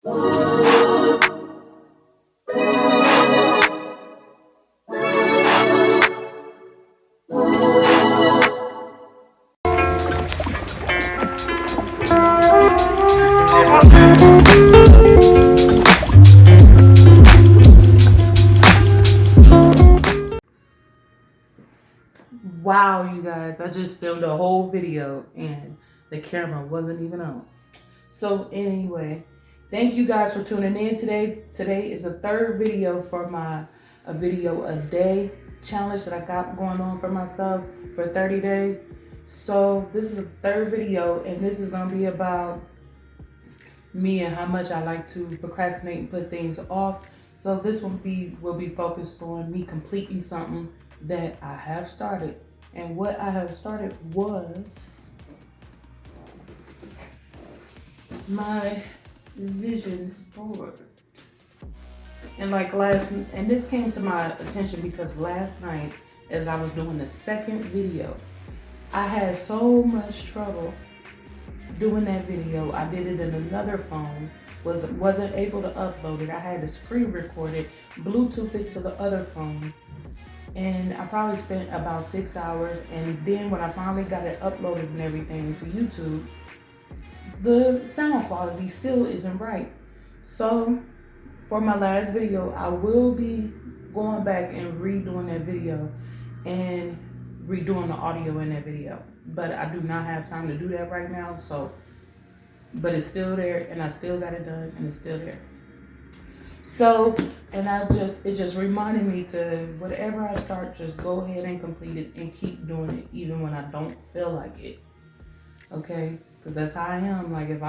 Wow, you guys, I just filmed a whole video and the camera wasn't even on. So anyway, thank you guys for tuning in today. Today is the third video for my a video a day challenge that I got going on for myself for 30 days. So this is the third video and this is going to be about me and how much I like to procrastinate and put things off. So this will be focused on me completing something that I have started. And what I have started was my vision board. And and this came to my attention because last night, as I was doing the second video, I had so much trouble doing that video. I did it in another phone, wasn't able to upload it. I had to screen record it, Bluetooth it to the other phone. And I probably spent about 6 hours. And then when I finally got it uploaded and everything to YouTube, the sound quality still isn't right. So for my last video, I will be going back and redoing that video and redoing the audio in that video. But I do not have time to do that right now. But it's still there and I still got it done and it's still there. So, and it just reminded me to, whatever I start, just go ahead and complete it and keep doing it even when I don't feel like it. Okay? Because that's how I am. Like if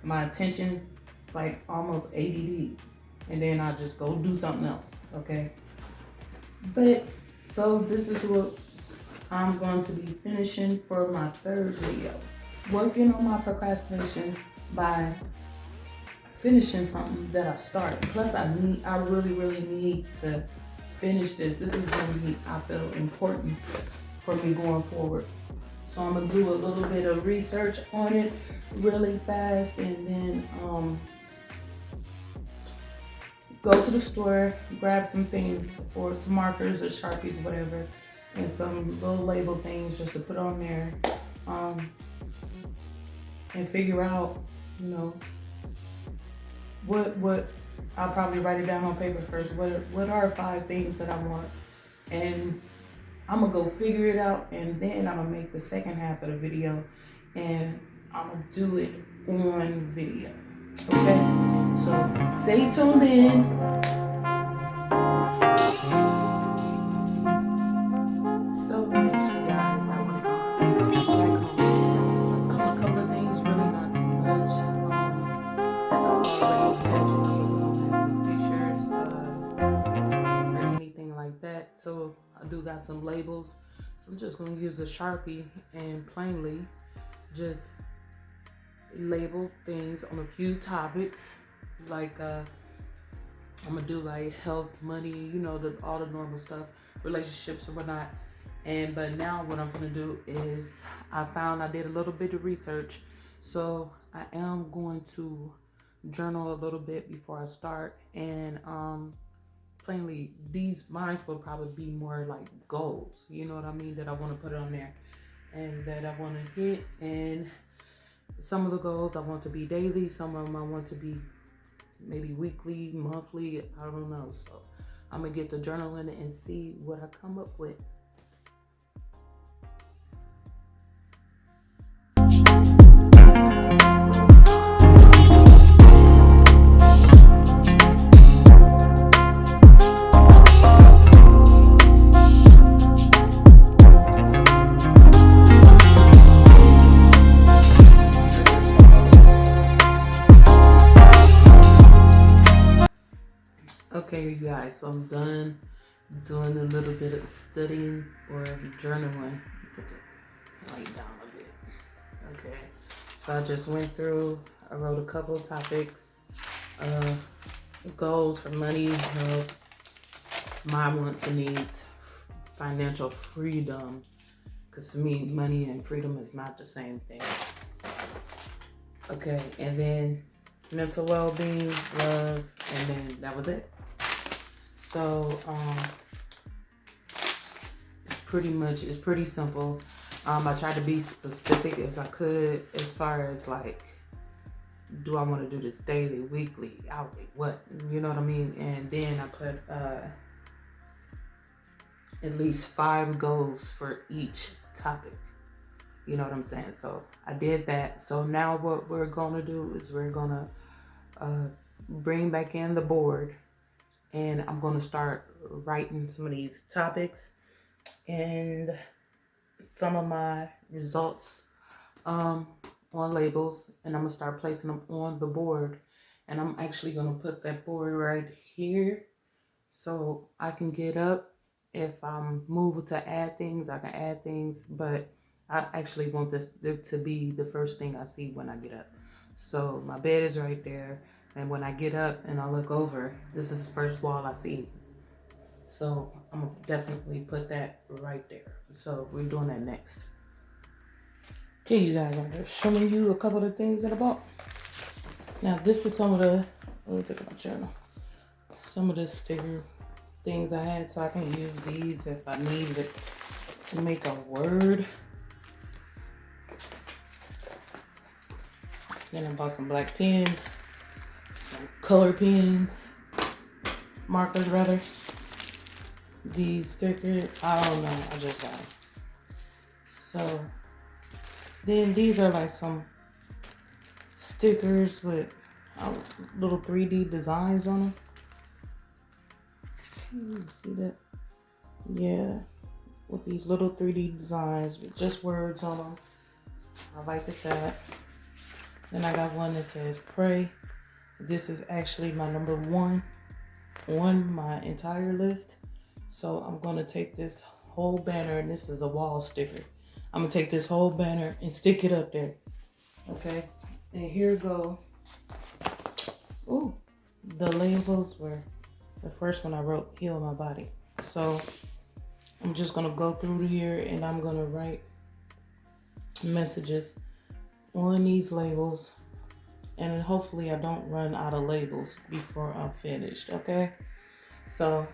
my attention is like almost ADD and then I just go do something else. Okay? But, so this is what I'm going to be finishing for my third video. Working on my procrastination by finishing something that I started. Plus I really need to finish this. This is going to be, I feel, important for me going forward. So I'm gonna do a little bit of research on it really fast and then go to the store, grab some things or some markers or Sharpies, whatever, and some little label things just to put on there and figure out, you know, what I'll probably write it down on paper first. What are 5 things that I want? And I'm gonna go figure it out and then I'm gonna make the second half of the video and I'm gonna do it on video. Okay? So stay tuned in. So next, you guys, I went back home. I found a couple of things, really not too much. As I already imagined, I wasn't gonna have any pictures or anything like that. So I do got some labels. So I'm just gonna use a Sharpie and plainly just label things on a few topics. Like I'm gonna do like health, money, you know, all the normal stuff, relationships or whatnot. But now what I'm gonna do is I did a little bit of research. So I am going to journal a little bit before I start. And plainly, mine will probably be more like goals, you know what I mean, that I want to put on there and that I want to hit. And some of the goals I want to be daily, some of them I want to be maybe weekly, monthly, I don't know. So I'm gonna get to journaling and see what I come up with. Okay, you guys, so I'm done doing a little bit of studying or journaling. Put the light down a bit. Okay, so I just went through, I wrote a couple of topics, goals for money, health, my wants and needs, financial freedom, because to me, money and freedom is not the same thing. Okay, and then mental well-being, love, and then that was it. So it's pretty simple. I tried to be specific as I could as far as like, do I want to do this daily, weekly, hourly, what, you know what I mean? And then I put at least 5 goals for each topic. You know what I'm saying? So I did that. So now what we're gonna do is we're gonna bring back in the board, and I'm gonna start writing some of these topics and some of my results on labels, and I'm gonna start placing them on the board. And I'm actually gonna put that board right here so I can get up. If I'm moved to add things, I can add things, but I actually want this to be the first thing I see when I get up. So my bed is right there, and when I get up and I look over, this is the first wall I see. So I'm gonna definitely put that right there. So we're doing that next. Okay, you guys, I'm just showing you a couple of the things that I bought. Now this is some of the, look at my journal, some of the sticker things I had, so I can use these if I need it to make a word. Then I bought some black pens, some color pens, markers rather. These stickers, I don't know, I just got them. So then these are like some stickers with little 3D designs on them. You see that? Yeah, with these little 3D designs with just words on them. I like that. Then I got one that says pray. This is actually my number one on my entire list. So I'm gonna take this whole banner, and this is a wall sticker. I'm gonna take this whole banner and stick it up there. Okay, and here go. Ooh, the labels were the first one I wrote, heal my body. So I'm just gonna go through here and I'm gonna write messages on these labels, and hopefully I don't run out of labels before I'm finished. Okay, so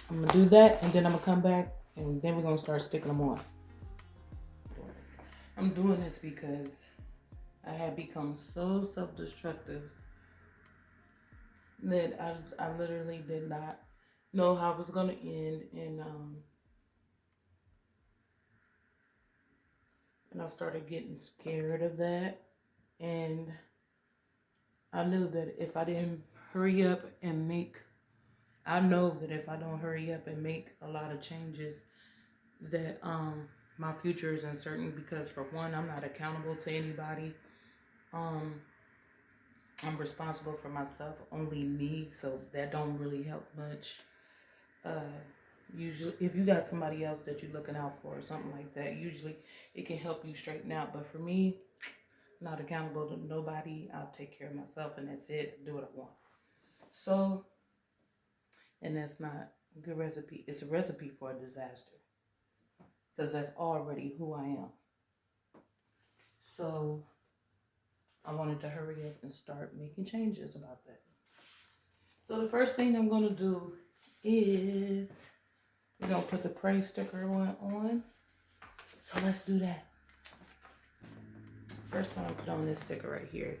I'm gonna do that, and then I'm gonna come back, and then we're gonna start sticking them on. I'm doing this because I had become so self-destructive that I literally did not know how it was gonna end, and I started getting scared of that, and I knew that if I didn't hurry up and make, I know that if I don't hurry up and make a lot of changes, that my future is uncertain, because for one, I'm not accountable to anybody. I'm responsible for myself, only me, so that don't really help much. Usually, if you got somebody else that you're looking out for or something like that, usually it can help you straighten out. But for me, not accountable to nobody. I'll take care of myself, and that's it. Do what I want. So, and that's not a good recipe. It's a recipe for a disaster, because that's already who I am. So I wanted to hurry up and start making changes about that. So the first thing I'm going to do is we're going to put the pray sticker one on. So let's do that. First I'm going to put on this sticker right here.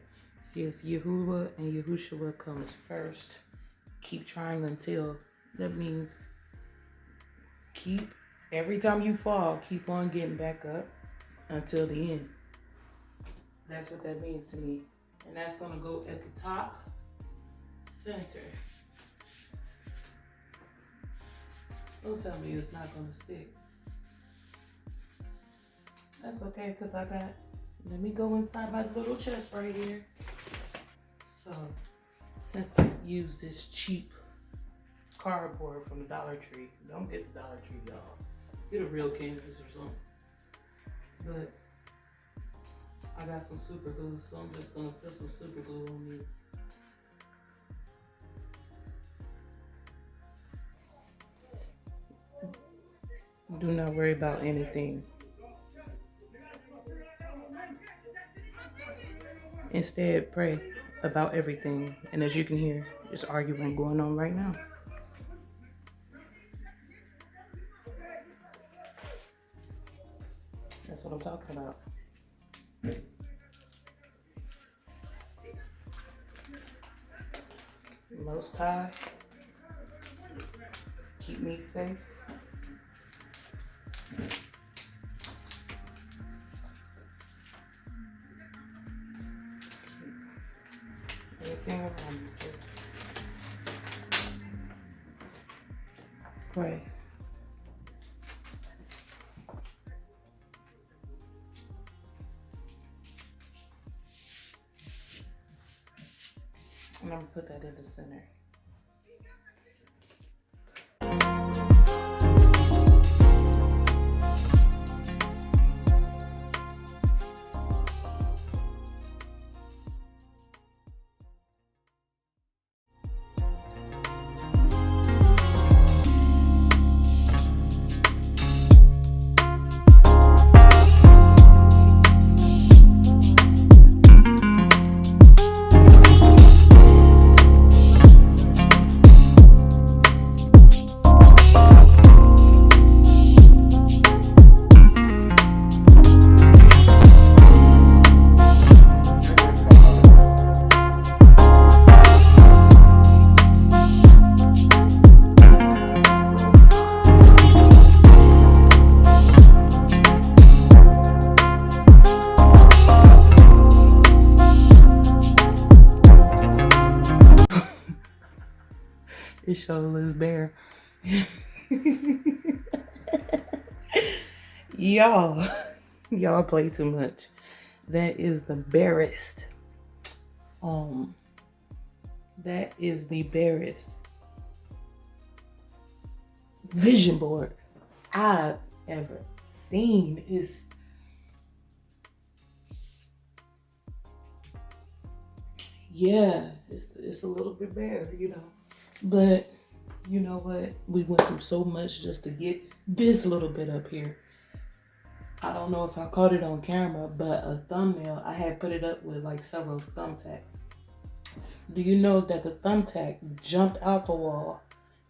See, it's Yahuwah and Yahushua comes first. Keep trying until. That means every time you fall, keep on getting back up until the end. That's what that means to me. And that's going to go at the top center. Don't tell me it's not going to stick. That's okay, because let me go inside my little chest right here. So, since I use this cheap cardboard from the Dollar Tree, don't get the Dollar Tree, y'all. Get a real canvas or something. But I got some super glue, so I'm just going to put some super glue on these. Do not worry about anything. Instead, pray. about everything. And as you can hear, there's arguing going on right now. That's what I'm talking about. Most High, keep me safe. Everything around me safe. Pray. And I'm gonna put that in the center. It show is bare. Y'all play too much. That is the barest. That is the barest vision board I've ever seen. It's a little bit bare, you know. But you know what? We went through so much just to get this little bit up here. I don't know if I caught it on camera, but a thumbnail, I had put it up with like several thumbtacks. Do you know that the thumbtack jumped out the wall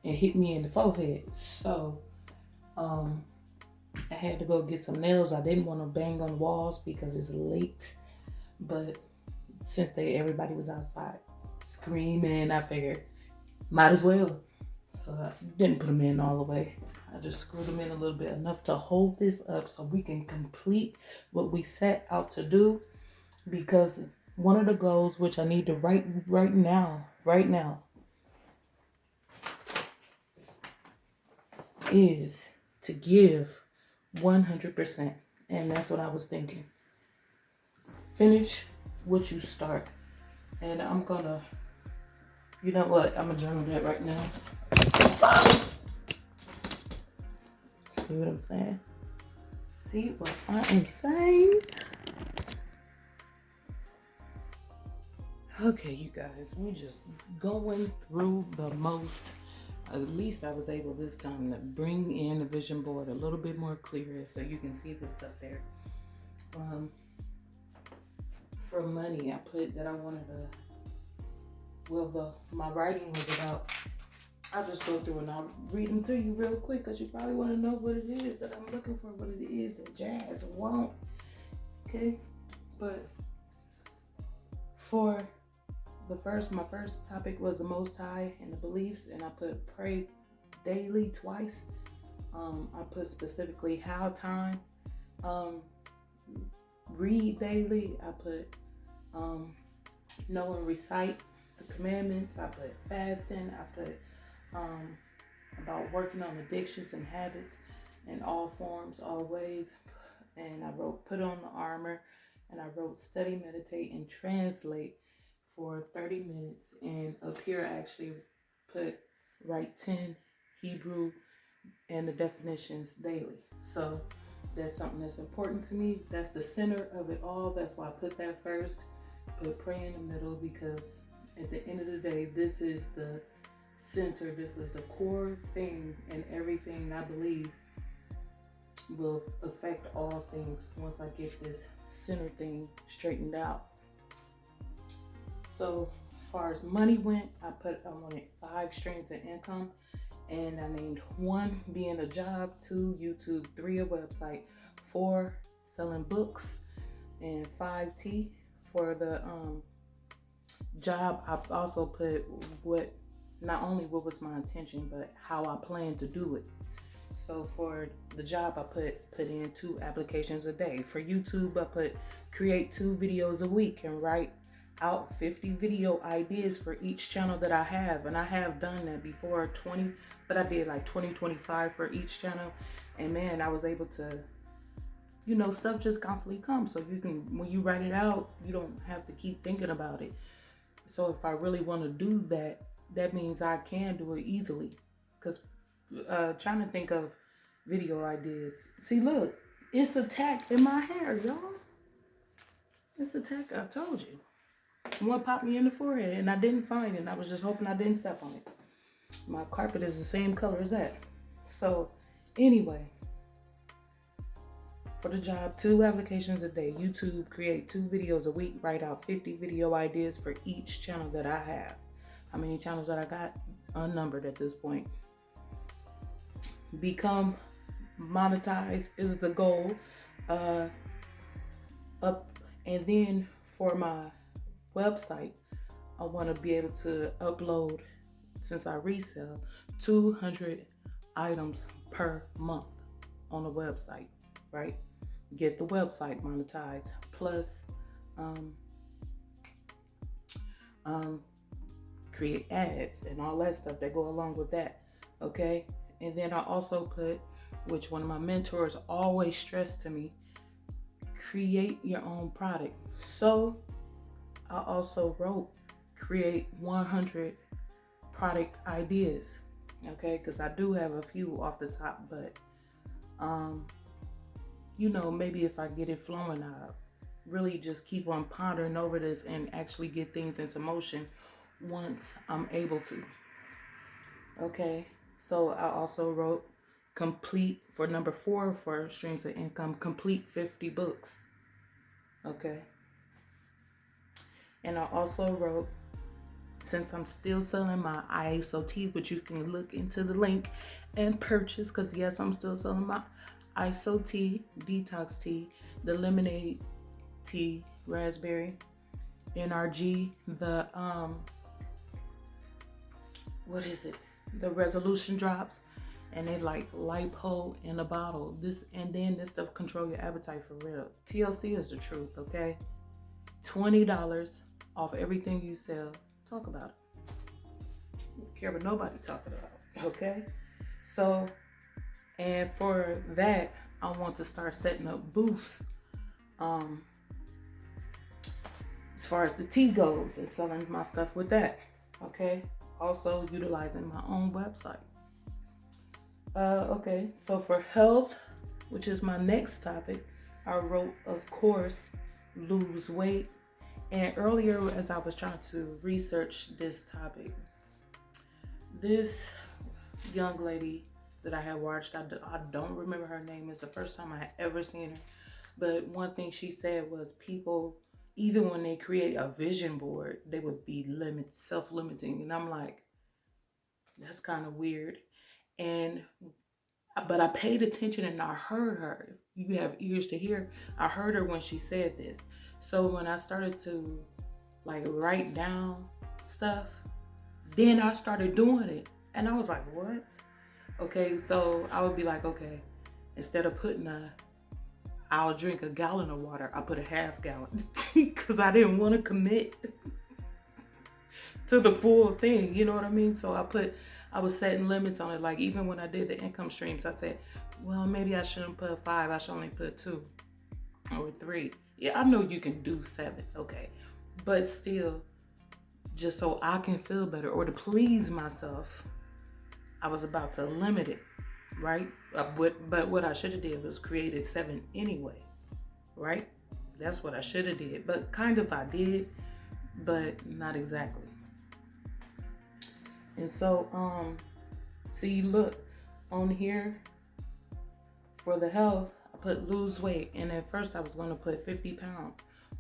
and hit me in the forehead? So I had to go get some nails. I didn't want to bang on walls because it's late, but since everybody was outside screaming, I figured might as well. So I didn't put them in all the way. I just screwed them in a little bit, enough to hold this up so we can complete what we set out to do. Because one of the goals, which I need to write right now, is to give 100%. And that's what I was thinking. Finish what you start. And I'm gonna, you know what? I'm gonna journal that right now. See what I'm saying? See what I am saying? Okay, you guys, we just going through the most. At least I was able this time to bring in the vision board a little bit more clear so you can see what's up there. For money, I put that I wanted to, my writing was about, I'll just go through and I'll read them to you real quick because you probably want to know what it is that I'm looking for, what it is that Jazz want. Okay, but for my first topic was the Most High and the beliefs, and I put pray daily twice. I put specifically how time, read daily. I put know and recite the commandments. I put fasting. I put about working on addictions and habits in all forms, all ways. And I wrote put on the armor, and I wrote study, meditate, and translate for 30 minutes. And up here I actually put write 10 Hebrew and the definitions daily. So that's something that's important to me. That's the center of it all. That's why I put that first. Put pray in the middle, because at the end of the day, this is the center. This is the core thing, and everything I believe will affect all things once I get this center thing straightened out. So as far as money went, I wanted 5 streams of income, and I named 1 being a job, 2 YouTube, 3 a website, 4 selling books, and 5 T for the job. I've also put not only what was my intention, but how I plan to do it. So for the job, I put in 2 applications a day. For YouTube, I put create 2 videos a week and write out 50 video ideas for each channel that I have. And I have done that before, 20, but I did like 20, 25 for each channel. And man, I was able to, you know, stuff just constantly comes. So you can, when you write it out, you don't have to keep thinking about it. So if I really want to do that, that means I can do it easily. Because trying to think of video ideas. See, look, it's a tack in my hair, y'all. It's a tack, I told you. One popped me in the forehead and I didn't find it. And I was just hoping I didn't step on it. My carpet is the same color as that. So anyway, for the job, 2 applications a day. YouTube, create 2 videos a week, write out 50 video ideas for each channel that I have. How many channels that I got? Unnumbered at this point. Become monetized is the goal. And then for my website, I want to be able to upload, since I resell, 200 items per month on the website, right? Get the website monetized, plus create ads and all that stuff that go along with that, okay? And then I also put, which one of my mentors always stressed to me, create your own product. So I also wrote create 100 product ideas, okay? Because I do have a few off the top, but you know, maybe if I get it flowing, I really just keep on pondering over this and actually get things into motion once I'm able to. Okay, so I also wrote complete, for number 4 for streams of income, complete 50 books. Okay, and I also wrote, since I'm still selling my ISO tea, which you can look into the link and purchase, because yes, I'm still selling my ISO tea, detox tea, the lemonade tea, raspberry, NRG, the what is it? The resolution drops, and they like lipo in a bottle. This, and then this stuff control your appetite for real. TLC is the truth, okay? $20 off everything you sell. Talk about it. Don't care what nobody talking about, okay? So, and for that, I want to start setting up booths as far as the tea goes, and selling my stuff with that, okay? Also utilizing my own website. Okay, so for health, which is my next topic, I wrote, of course, lose weight. And earlier, as I was trying to research this topic, this young lady that I had watched, I don't remember her name. It's the first time I had ever seen her. But one thing she said was people, even when they create a vision board, they would be self-limiting. And I'm like, that's kind of weird. But I paid attention and I heard her. You have ears to hear. I heard her when she said this. So when I started to like write down stuff, then I started doing it. And I was like, what? Okay, so I would be like, okay, instead of I'll drink a gallon of water, I put a half gallon because I didn't want to commit to the full thing. You know what I mean? So I was setting limits on it. Like even when I did the income streams, I said, well, maybe I shouldn't put 5. I should only put 2 or 3. Yeah, I know you can do 7. Okay. But still, just so I can feel better or to please myself, I was about to limit it, right? But what I should have did was created 7 anyway, right? That's what I should have did. But kind of I did, but not exactly. And so, see, look, on here, for the health, I put lose weight. And at first I was going to put 50 pounds.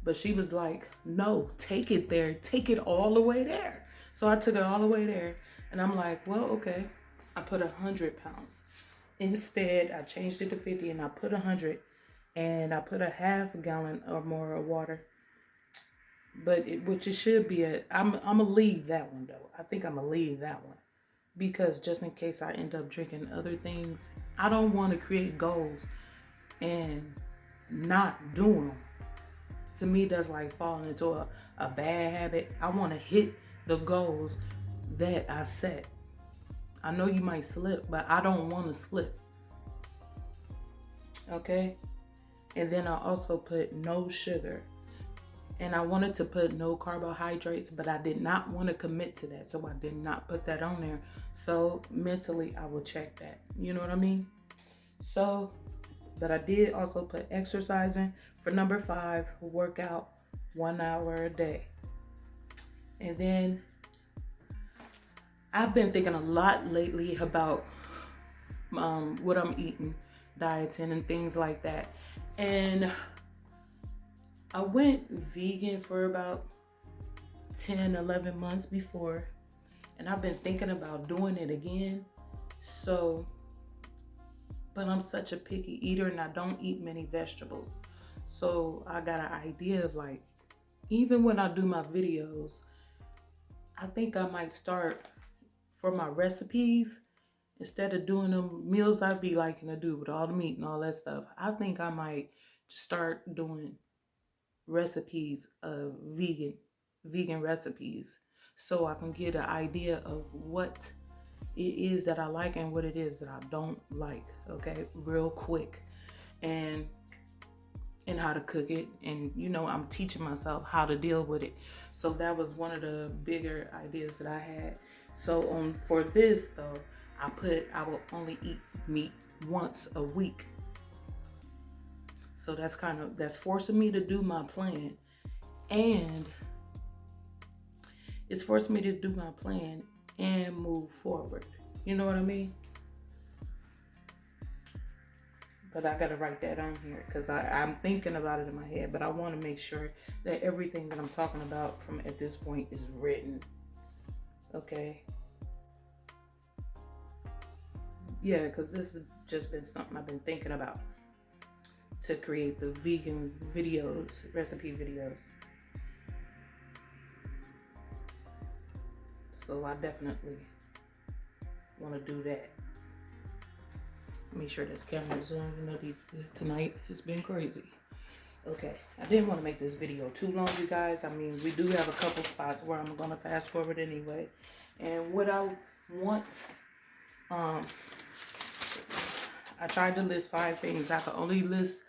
But she was like, no, take it there. Take it all the way there. So I took it all the way there. And I'm like, well, okay. I put 100 pounds. Instead, I changed it to 50 and I put 100. And I put a half gallon or more of water. But which it should be I'm going to leave that one though. I think I'm going to leave that one. Because just in case I end up drinking other things, I don't want to create goals and not do them. To me, that's like falling into a bad habit. I want to hit the goals that I set. I know you might slip, but I don't want to slip. Okay? And then I also put no sugar. And I wanted to put no carbohydrates, but I did not want to commit to that. So I did not put that on there. So mentally, I will check that. You know what I mean? So, but I did also put exercising for number 5, workout 1 hour a day. And then I've been thinking a lot lately about what I'm eating, dieting and things like that. And I went vegan for about 10, 11 months before, and I've been thinking about doing it again. So, but I'm such a picky eater and I don't eat many vegetables. So I got an idea of like, even when I do my videos, I think I might start for my recipes, instead of doing them meals I'd be liking to do with all the meat and all that stuff. I think I might just start doing recipes of vegan recipes, so I can get an idea of what it is that I like and what it is that I don't like, okay, real quick, and how to cook it, and I'm teaching myself how to deal with it. So that was one of the bigger ideas that I had. So for this though, I will only eat meat once a week. So that's forcing me to do my plan, and it's forcing me to do my plan and move forward. You know what I mean? But I gotta write that on here because I'm thinking about it in my head, but I want to make sure that everything that I'm talking about from at this point is written. Okay? Yeah, because this has just been something I've been thinking about to create the vegan videos, recipe videos. So I definitely want to do that. Make sure this camera's on. Tonight has been crazy. Okay, I didn't want to make this video too long, you guys. I mean, we do have a couple spots where I'm gonna fast forward anyway. And what I want, I tried to list 5 things. I could only list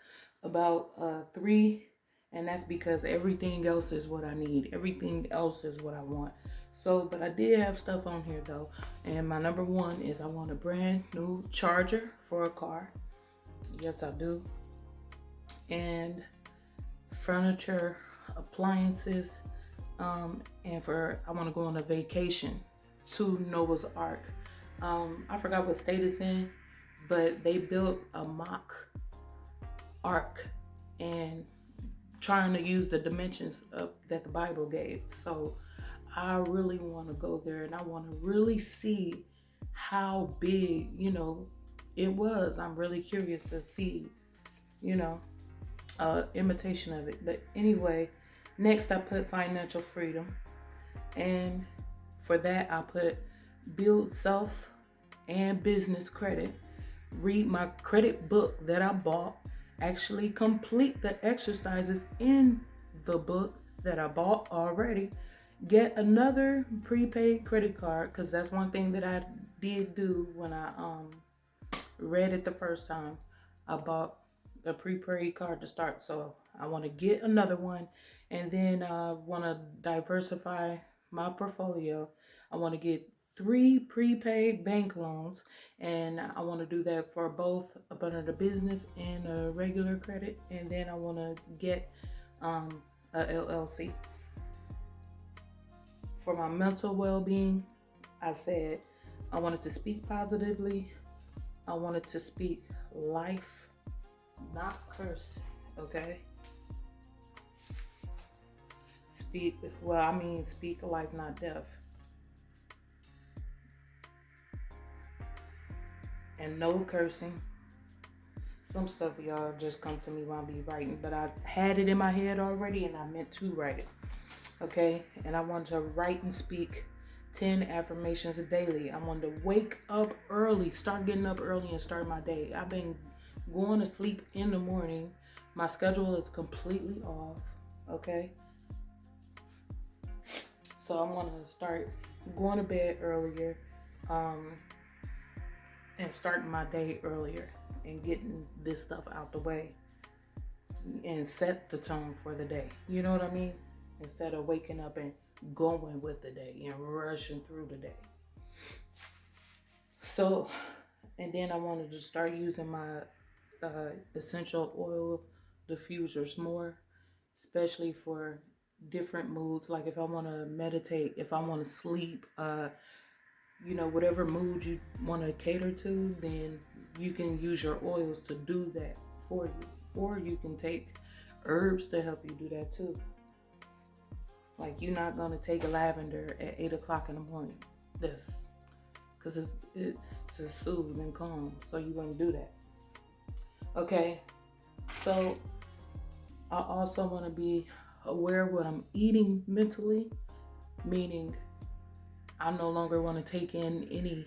about 3, and that's because everything else is what I need. Everything else is what I want. So, but I did have stuff on here though. And my number 1 is I want a brand new charger for a car. Yes, I do. And furniture, appliances, and I want to go on a vacation to Noah's Ark. I forgot what state it's in, but they built a mock ark and trying to use the dimensions that the Bible gave. So I really want to go there, and I want to really see how big, it was. I'm really curious to see, imitation of it. But anyway, next I put financial freedom, and for that I put build self and business credit, read my credit book that I bought, actually complete the exercises in the book that I bought already, get another prepaid credit card, because that's one thing that I did do when I read it the first time. I bought a prepaid card to start, so I want to get another one, and then I want to diversify my portfolio. I want to get 3 prepaid bank loans, and I want to do that for both under the business and a regular credit, and then I want to get a LLC. For my mental well-being, I said I wanted to speak positively. I wanted to speak life, not curse, okay? speak life, not death. And no cursing. Some stuff y'all just come to me while I be writing, but I had it in my head already and I meant to write it. Okay, and I want to write and speak 10 affirmations daily. I want to wake up early, start getting up early and start my day. I've been going to sleep in the morning. My schedule is completely off. Okay, so I want to start going to bed earlier, and starting my day earlier and getting this stuff out the way and set the tone for the day. You know what I mean? Instead of waking up and going with the day and rushing through the day. So, and then I wanted to start using my essential oil diffusers more, especially for different moods. Like if I want to meditate, if I want to sleep, whatever mood you want to cater to, then you can use your oils to do that for you. Or you can take herbs to help you do that too. Like you're not going to take lavender at 8 o'clock in the morning. This, because it's to soothe and calm. So you wouldn't do that. Okay. So I also want to be aware of what I'm eating mentally, meaning I no longer want to take in any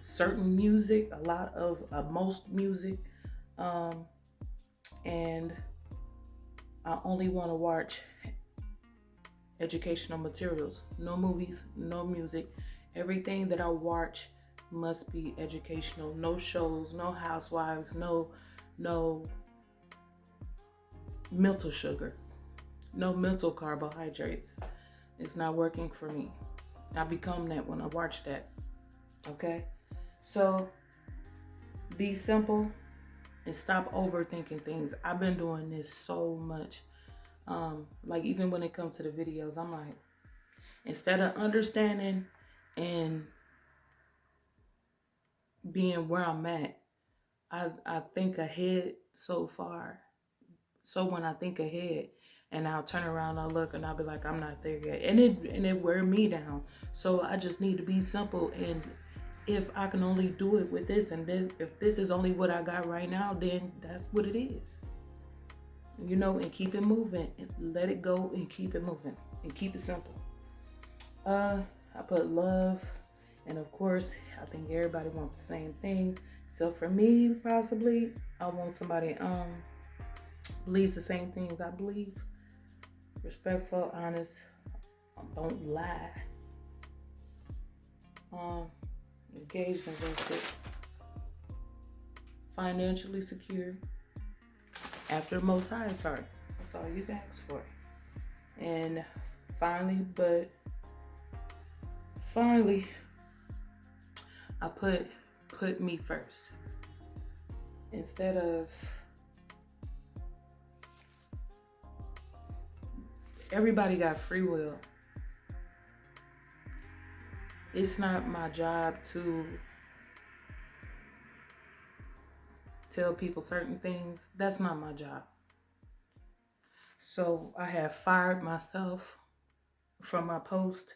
certain music, a lot of most music, and I only want to watch educational materials. No movies, no music. Everything that I watch must be educational. No shows, no housewives, no mental sugar, no mental carbohydrates. It's not working for me. I become that when I watch that. Okay? So be simple and stop overthinking things. I've been doing this so much. Like even when it comes to the videos, I'm like, instead of understanding and being where I'm at, I think ahead so far. So when I think ahead, and I'll turn around, I'll look, and I'll be like, I'm not there yet. And it wear me down. So I just need to be simple. And if I can only do it with this and this, if this is only what I got right now, then that's what it is. And keep it moving and let it go and keep it moving and keep it simple. I put love, and of course, I think everybody wants the same thing. So for me, possibly, I want somebody believes the same things I believe. Respectful, honest, don't lie. Engaged, invested, financially secure, after the Most High's heart. That's all you can ask for. And finally, I put me first. Instead of everybody got free will. It's not my job to tell people certain things. That's not my job. So I have fired myself from my post,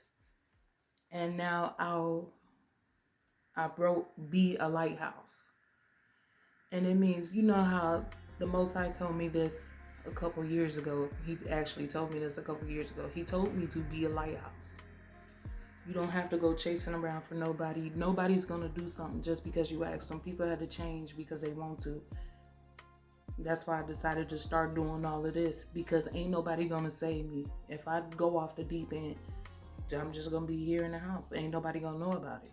and now I wrote be a lighthouse. And it means, how the Most High told me this a couple years ago. He actually told me this a couple years ago. He told me to be a lighthouse. You don't have to go chasing around for nobody. Nobody's going to do something just because you ask them. People had to change because they want to. That's why I decided to start doing all of this, because ain't nobody going to save me. If I go off the deep end, I'm just going to be here in the house. Ain't nobody going to know about it.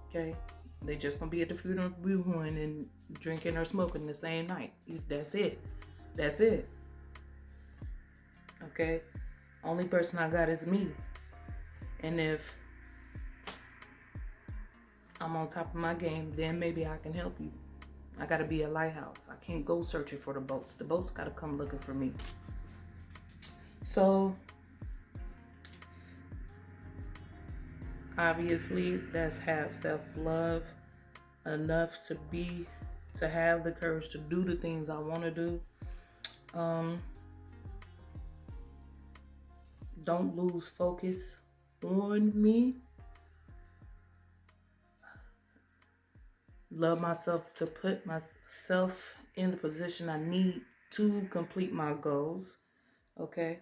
Okay? They just going to be at the funeral and drinking or smoking the same night. That's it. That's it. Okay? Only person I got is me. And if I'm on top of my game, then maybe I can help you. I gotta be a lighthouse. I can't go searching for the boats. The boats gotta come looking for me. So, obviously, that's have self-love enough to have the courage to do the things I want to do. don't lose focus on me. Love myself to put myself in the position I need to complete my goals. Okay?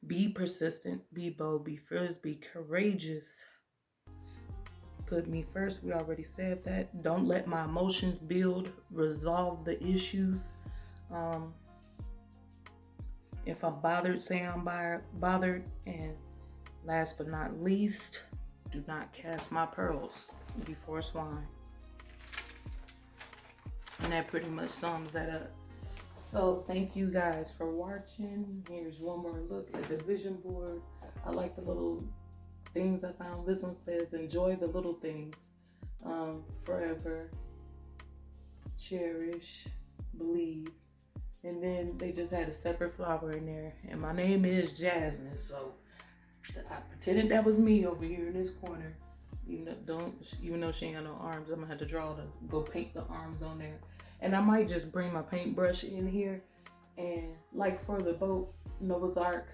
Be persistent, be bold, be fearless, be courageous. Put me first. We already said that. Don't let my emotions build, resolve the issues. If I'm bothered, say I'm bothered. And last but not least, do not cast my pearls before swine. And that pretty much sums that up. So thank you guys for watching. Here's one more look at the vision board. I like the little things I found. This one says, enjoy the little things, forever, cherish, believe. And then they just had a separate flower in there. And my name is Jasmine, so I pretended that was me over here in this corner. Even though she ain't got no arms, I'm gonna have to go paint the arms on there. And I might just bring my paintbrush in here and, like for the boat, Noah's Ark,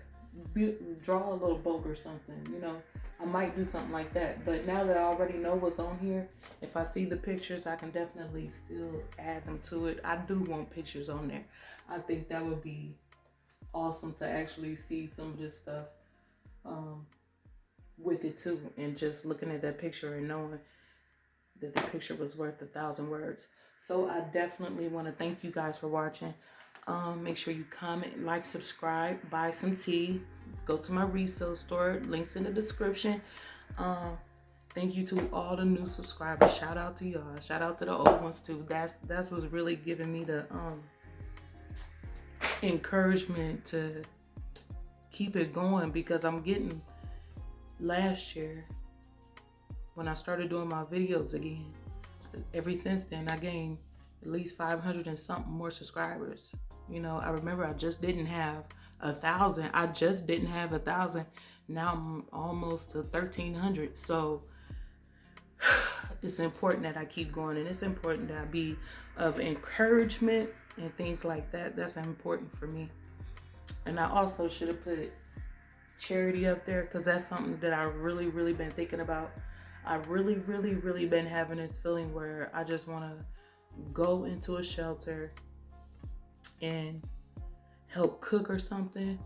draw a little boat or something, you know. I might do something like that. But now that I already know what's on here, if I see the pictures, I can definitely still add them to it. I do want pictures on there. I think that would be awesome to actually see some of this stuff with it too. And just looking at that picture and knowing that the picture was worth 1,000 words. So I definitely want to thank you guys for watching. Make sure you comment, like, subscribe, buy some tea, go to my resale store, links in the description. Thank you to all the new subscribers. Shout out to y'all. Shout out to the old ones too. That's what's really giving me the encouragement to keep it going, because I'm getting, last year when I started doing my videos again, ever since then I gained at least 500 and something more subscribers. You know, I remember I just didn't have 1,000. I just didn't have 1,000. Now I'm almost to 1,300. So it's important that I keep going, and it's important that I be of encouragement and things like that. That's important for me. And I also should have put charity up there, because that's something that I really been thinking about. I really been having this feeling where I just want to go into a shelter and help cook or something,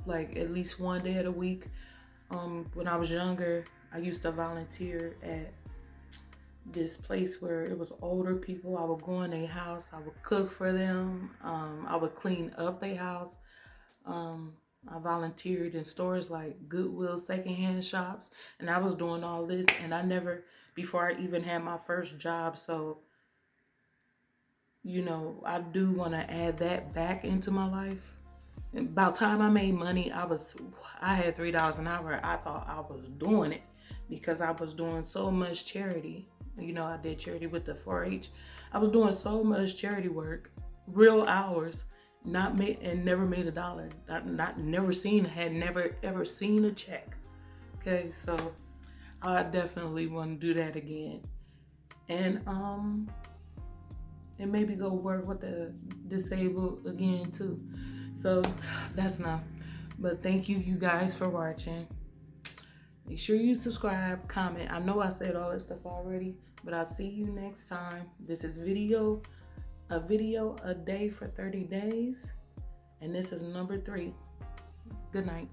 like at least one day of the week. When I was younger, I used to volunteer at this place where it was older people. I would go in their house, I would cook for them, I would clean up their house. I volunteered in stores like Goodwill, secondhand shops, and I was doing all this, and I never, before I even had my first job. So, you know, I do want to add that back into my life. And about time I made money, I had $3 an hour. I thought I was doing it, because I was doing so much charity. You know, I did charity with the 4-H. I was doing so much charity work, real hours, never made $1. Had never ever seen a check. Okay, so I definitely want to do that again. And maybe go work with the disabled again too. So that's enough. But thank you guys for watching. Make sure you subscribe, comment. I know I said all that stuff already, but I'll see you next time. This is a video a day for 30 days. And this is number 3. Good night.